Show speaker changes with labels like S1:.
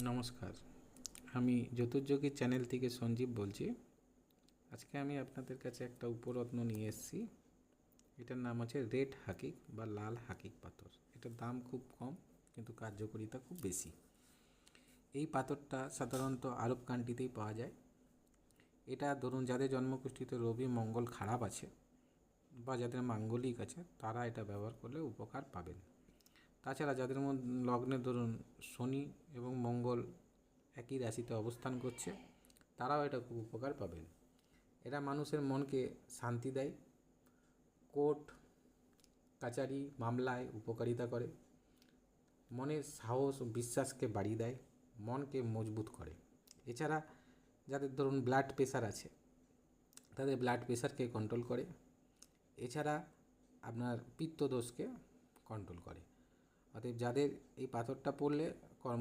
S1: নমস্কার, আমি জ্যোতির্যোগী চ্যানেল থেকে সঞ্জীব বলছি। আজকে আমি আপনাদের কাছে একটা উপরত্ন নিয়ে এসেছি। এটার নাম হচ্ছে রেড হাকিক বা লাল হাকিক পাথর। এটার দাম খুব কম কিন্তু কার্যকারিতা খুব বেশি। এই পাথরটা সাধারণত আরব কান্ট্রিতেই পাওয়া যায়। এটা ধরুন যাদের জন্মকুষ্ঠিতে রবি মঙ্গল খারাপ আছে বা যাদের মাঙ্গলিক আছে তারা এটা ব্যবহার করলে উপকার পাবেন। তাছাড়া যাদের মধ্যে লগ্নে ধরুন শনি এবং মঙ্গল একই রাশিতে অবস্থান করছে তারাও এটা খুব উপকার পাবেন। এরা মানুষের মনকে শান্তি দেয়, কোর্ট কাচারি মামলায় উপকারিতা করে, মনের সাহস ও বিশ্বাসকে বাড়িয়ে দেয়, মনকে মজবুত করে। এছাড়া যাদের ধরুন ব্লাড প্রেশার আছে তাদের ব্লাড প্রেশারকে কন্ট্রোল করে। এছাড়া আপনার পিত্তদোষকে কন্ট্রোল করে। অতএব যাদের এই পাথরটা পড়লে